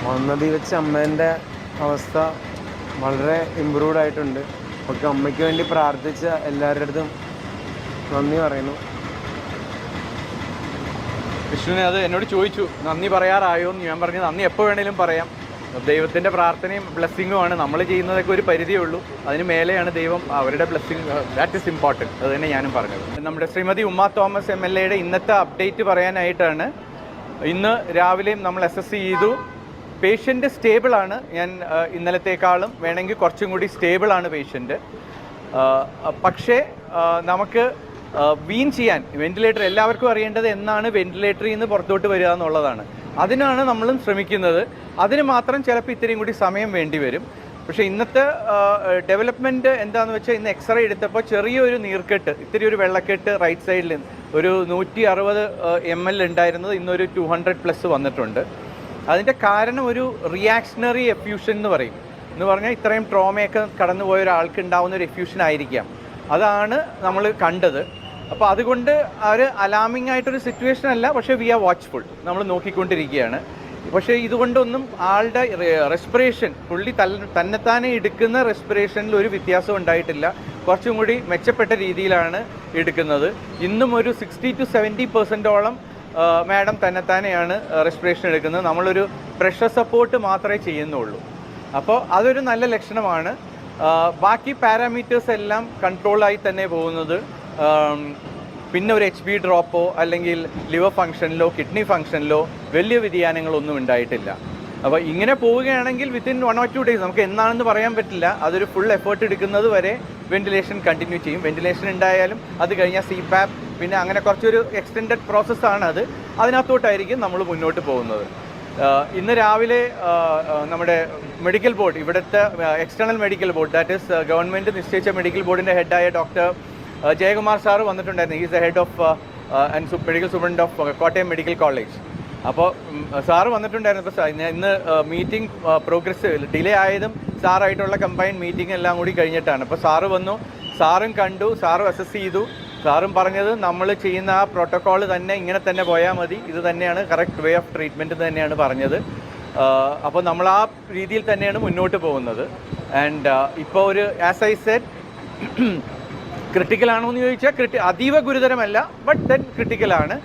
വന്നതിൽ വെച്ച് അമ്മേൻ്റെ അവസ്ഥ വളരെ ഇമ്പ്രൂവ്ഡ് ആയിട്ടുണ്ട്. ഒക്കെ അമ്മയ്ക്ക് വേണ്ടി പ്രാർത്ഥിച്ച എല്ലാവരുടെ അടുത്തും നന്ദി പറയുന്നു. വിഷ്ണുവിനെ അത് എന്നോട് ചോദിച്ചു, നന്ദി പറയാറായോ എന്ന്. ഞാൻ പറഞ്ഞു നന്ദി എപ്പോൾ വേണേലും പറയാം. ദൈവത്തിൻ്റെ പ്രാർത്ഥനയും ബ്ലെസ്സിങ്ങുമാണ്. നമ്മൾ ചെയ്യുന്നതൊക്കെ ഒരു പരിധിയേ ഉള്ളൂ, അതിന് മേലെയാണ് ദൈവം. അവരുടെ ബ്ലെസ്സിങ്, ദാറ്റ് ഈസ് ഇമ്പോർട്ടൻറ്റ്. അത് തന്നെ ഞാനും പറഞ്ഞത്. നമ്മുടെ ശ്രീമതി ഉമ്മ തോമസ് MLA ഇന്നത്തെ അപ്ഡേറ്റ് പറയാനായിട്ടാണ്. ഇന്ന് രാവിലെയും നമ്മൾ അസസ് ചെയ്തു. പേഷ്യൻ്റ് സ്റ്റേബിളാണ്. ഞാൻ ഇന്നലത്തേക്കാളും വേണമെങ്കിൽ കുറച്ചും കൂടി സ്റ്റേബിളാണ് പേഷ്യൻ്റ്. പക്ഷേ നമുക്ക് വീൻ ചെയ്യാൻ വെന്റിലേറ്റർ, എല്ലാവർക്കും അറിയേണ്ടത് എന്നാണ് വെന്റിലേറ്ററിൽ നിന്ന് പുറത്തോട്ട് വരിക എന്നുള്ളതാണ്. അതിനാണ് നമ്മളും ശ്രമിക്കുന്നത്. അതിന് മാത്രം ചിലപ്പോൾ ഇത്രയും കൂടി സമയം വേണ്ടി വരും. പക്ഷേ ഇന്നത്തെ ഡെവലപ്മെൻറ്റ് എന്താണെന്ന് വെച്ചാൽ, ഇന്ന് എക്സ്റേ എടുത്തപ്പോൾ ചെറിയൊരു നീർക്കെട്ട്, ഇത്തിരി ഒരു വെള്ളക്കെട്ട് റൈറ്റ് സൈഡിൽ ഒരു 160 ml ഉണ്ടായിരുന്നത് ഇന്നൊരു 200+ വന്നിട്ടുണ്ട്. അതിൻ്റെ കാരണം ഒരു റിയാക്ഷണറി എഫ്യൂഷൻ എന്ന് പറയും. എന്ന് പറഞ്ഞാൽ ഇത്രയും ട്രോമയൊക്കെ കടന്നു പോയ ഒരാൾക്ക് ഉണ്ടാകുന്ന ഒരു എഫ്യൂഷൻ ആയിരിക്കാം. അതാണ് നമ്മൾ കണ്ടത്. അപ്പോൾ അതുകൊണ്ട് ഒരു അലാമിംഗ് ആയിട്ടൊരു സിറ്റുവേഷൻ അല്ല, പക്ഷേ വി ആർ വാച്ച്ഫുൾ, നമ്മൾ നോക്കിക്കൊണ്ടിരിക്കുകയാണ്. പക്ഷേ ഇതുകൊണ്ടൊന്നും ആളുടെ റെസ്പിറേഷൻ, പുള്ളി തന്നെത്താനെ എടുക്കുന്ന റെസ്പിറേഷനിൽ ഒരു വ്യത്യാസം ഉണ്ടായിട്ടില്ല. കുറച്ചും കൂടി മെച്ചപ്പെട്ട രീതിയിലാണ് എടുക്കുന്നത്. ഇന്നും ഒരു 60 to 70% മാഡം തന്നെത്താനെയാണ് റെസ്പിറേഷൻ എടുക്കുന്നത്. നമ്മളൊരു പ്രഷർ സപ്പോർട്ട് മാത്രമേ ചെയ്യുന്നുള്ളൂ. അപ്പോൾ അതൊരു നല്ല ലക്ഷണമാണ്. ബാക്കി പാരാമീറ്റേഴ്സ് എല്ലാം കൺട്രോളായി തന്നെ പോകുന്നത്. പിന്നെ ഒരു HB ഡ്രോപ്പോ അല്ലെങ്കിൽ ലിവർ ഫംഗ്ഷനിലോ കിഡ്നി ഫംഗ്ഷനിലോ വലിയ വ്യതിയാനങ്ങളൊന്നും ഉണ്ടായിട്ടില്ല. അപ്പോൾ ഇങ്ങനെ പോവുകയാണെങ്കിൽ വിത്തിൻ 1 or 2 days, നമുക്ക് എന്നാണെന്ന് പറയാൻ പറ്റില്ല, അതൊരു ഫുൾ എഫേർട്ട് എടുക്കുന്നത് വരെ വെന്റിലേഷൻ കണ്ടിന്യൂ ചെയ്യും. വെന്റിലേഷൻ ഉണ്ടായാലും അത് കഴിഞ്ഞാൽ CPAP, പിന്നെ അങ്ങനെ കുറച്ചൊരു എക്സ്റ്റെൻഡഡ് പ്രോസസ്സാണ് അത്. അതിനകത്തോട്ടായിരിക്കും നമ്മൾ മുന്നോട്ട് പോകുന്നത്. ഇന്ന് രാവിലെ നമ്മുടെ മെഡിക്കൽ ബോർഡ്, ഇവിടുത്തെ external medical board, that is government നിശ്ചയിച്ച മെഡിക്കൽ ബോർഡിൻ്റെ ഹെഡായ ഡോക്ടർ ജയകുമാർ സാറ് വന്നിട്ടുണ്ടായിരുന്നു. Is the head of and medical superintendent of Kottayam medical college. അപ്പോൾ സാറ് വന്നിട്ടുണ്ടായിരുന്നു. ഇപ്പോൾ ഇന്ന് മീറ്റിംഗ് പ്രോഗ്രസ് ഡിലേ ആയതും സാറായിട്ടുള്ള കമ്പൈൻഡ് മീറ്റിംഗ് എല്ലാം കൂടി കഴിഞ്ഞിട്ടാണ്. അപ്പോൾ സാറ് വന്നു, സാറും കണ്ടു, സാറും അസസ് ചെയ്തു. സാറും പറഞ്ഞത് നമ്മൾ ചെയ്യുന്ന ആ പ്രോട്ടോക്കോൾ തന്നെ ഇങ്ങനെ തന്നെ പോയാൽ മതി, ഇത് തന്നെയാണ് കറക്റ്റ് വേ ഓഫ് ട്രീറ്റ്മെൻറ്റ് തന്നെയാണ് പറഞ്ഞത്. അപ്പോൾ നമ്മൾ ആ രീതിയിൽ തന്നെയാണ് മുന്നോട്ട് പോകുന്നത്. ആൻഡ് ഇപ്പോൾ ഒരു ആസ് ഐ സെഡ്, ക്രിട്ടിക്കലാണോ എന്ന് ചോദിച്ചാൽ അതീവ ഗുരുതരമല്ല, ബട്ട് ദെൻ ക്രിട്ടിക്കലാണ്.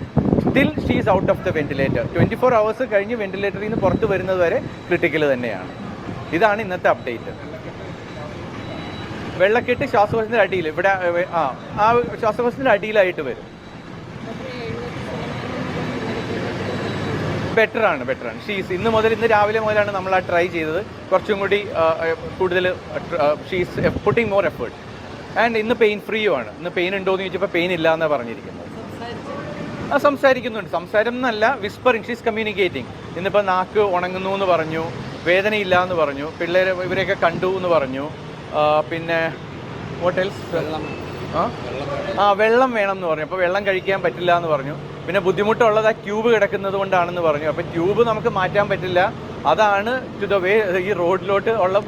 Still she is out of the ventilator. 24 hours കഴിഞ്ഞ് വെന്റിലേറ്ററിൽ നിന്ന് പുറത്ത് വരുന്നത് വരെ ക്രിട്ടിക്കൽ തന്നെയാണ്. ഇതാണ് ഇന്നത്തെ അപ്ഡേറ്റ്. വെള്ളക്കെട്ട് ശ്വാസകോശത്തിൻ്റെ അടിയിൽ, ഇവിടെ ആ ശ്വാസകോശത്തിൻ്റെ അടിയിലായിട്ട് വരും. ബെറ്ററാണ്. ഷീസ് ഇന്ന് രാവിലെ മുതലാണ് നമ്മൾ ആ ട്രൈ ചെയ്തത്. കുറച്ചും കൂടി കൂടുതൽ she's putting more effort. And ഇന്ന് പെയിൻ ഫ്രീയുമാണ്. ഇന്ന് പെയിൻ ഉണ്ടോ എന്ന് ചോദിച്ചപ്പോൾ പെയിൻ ഇല്ല എന്നാണ് പറഞ്ഞിരിക്കുന്നത്. സംസാരിക്കുന്നുണ്ട്. സംസാരം എന്നല്ല, വിസ്പറിങ്, ഷീസ് കമ്മ്യൂണിക്കേറ്റിംഗ്. ഇന്നിപ്പോൾ നാക്ക് ഉണങ്ങുന്നു എന്ന് പറഞ്ഞു, വേദനയില്ല എന്ന് പറഞ്ഞു, പിള്ളേരെ ഇവരെയൊക്കെ കണ്ടു എന്ന് പറഞ്ഞു. പിന്നെ വാട്ട് എൽസ്, വെള്ളം വേണം എന്ന് പറഞ്ഞു. അപ്പോൾ വെള്ളം കഴിക്കാൻ പറ്റില്ല എന്ന് പറഞ്ഞു. പിന്നെ ബുദ്ധിമുട്ടുള്ളത് ആ ട്യൂബ് കിടക്കുന്നത് കൊണ്ടാണെന്ന് പറഞ്ഞു. അപ്പോൾ ട്യൂബ് നമുക്ക് മാറ്റാൻ പറ്റില്ല, അതാണ് ടു ദ വേ. ഈ റോഡിലോട്ട് ഉള്ള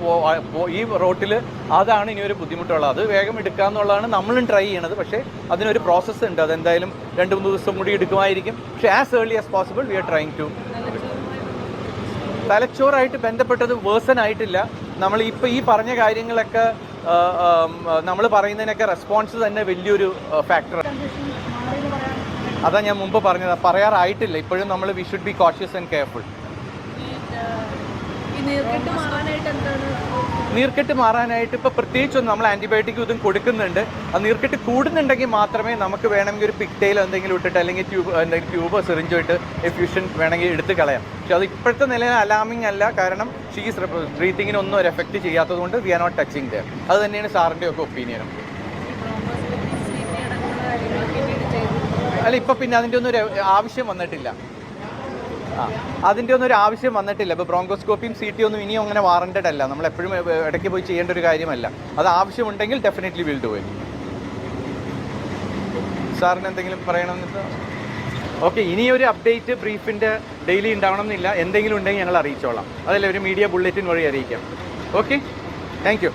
ഈ റോട്ടിൽ അതാണ് ഇനി ഒരു ബുദ്ധിമുട്ടുള്ളത്. അത് വേഗം എടുക്കാമെന്നുള്ളതാണ് നമ്മളും ട്രൈ ചെയ്യണത്. പക്ഷേ അതിനൊരു പ്രോസസ്സ് ഉണ്ട്. അതെന്തായാലും 2-3 ദിവസം കൂടി എടുക്കുമായിരിക്കും. പക്ഷേ as early as possible we are trying to. തലച്ചോറായിട്ട് ബന്ധപ്പെട്ടത് വേഴ്സൺ ആയിട്ടില്ല. നമ്മൾ ഇപ്പോൾ ഈ പറഞ്ഞ കാര്യങ്ങളൊക്കെ നമ്മൾ പറയുന്നതിനൊക്കെ റെസ്പോൺസ് തന്നെ വലിയൊരു ഫാക്ടറാണ്. അതാ ഞാൻ മുമ്പ് പറഞ്ഞത്, പറയാറായിട്ടില്ല. ഇപ്പോഴും നമ്മൾ we should be cautious and careful. നീർക്കെട്ട് മാറാനായിട്ട് ഇപ്പോൾ പ്രത്യേകിച്ചൊന്നും നമ്മൾ ആൻറ്റിബയോട്ടിക് ഇതും കൊടുക്കുന്നുണ്ട്. ആ നീർക്കെട്ട് കൂടുന്നുണ്ടെങ്കിൽ മാത്രമേ നമുക്ക് വേണമെങ്കിൽ ഒരു പിക്ടെയിലോ എന്തെങ്കിലും ഇട്ടിട്ട്, അല്ലെങ്കിൽ ട്യൂബോ സിറിഞ്ചോ ഇട്ട് എഫ്യൂഷൻ വേണമെങ്കിൽ എടുത്ത് കളയാം. പക്ഷെ അത് ഇപ്പോഴത്തെ നിലയിൽ അലാമിങ് അല്ല. കാരണം ഷീസ് ബ്രീത്തിങ്ങിനൊന്നും ഒരു എഫക്റ്റ് ചെയ്യാത്തത് കൊണ്ട് we are not touching there. അത് തന്നെയാണ് സാറിൻ്റെ ഒക്കെ ഒപ്പീനിയനും. അല്ല, ഇപ്പം പിന്നെ അതിൻ്റെ ഒന്നും ഒരു ആവശ്യം വന്നിട്ടില്ല. അതിൻ്റെ ഒന്നും ഒരു ആവശ്യം വന്നിട്ടില്ല. ഇപ്പോൾ ബ്രോങ്കോസ്കോപ്പിയും CT ഒന്നും ഇനിയും അങ്ങനെ വാറണ്ടഡ് അല്ല. നമ്മൾ എപ്പോഴും ഇടയ്ക്ക് പോയി ചെയ്യേണ്ട ഒരു കാര്യമല്ല. അത് ആവശ്യമുണ്ടെങ്കിൽ ഡെഫിനറ്റ്ലി വിൽ ഡു ഇറ്റ്. സാറിന് എന്തെങ്കിലും പറയണമെന്ന്? ഓക്കെ, ഇനിയൊരു അപ്ഡേറ്റ് ബ്രീഫിൻ്റെ ഡെയിലി ഉണ്ടാവണം എന്നില്ല. എന്തെങ്കിലും ഉണ്ടെങ്കിൽ ഞങ്ങൾ അറിയിച്ചോളാം. അതല്ല ഒരു മീഡിയ ബുള്ളറ്റിൻ വഴി അറിയിക്കാം. Okay, thank you.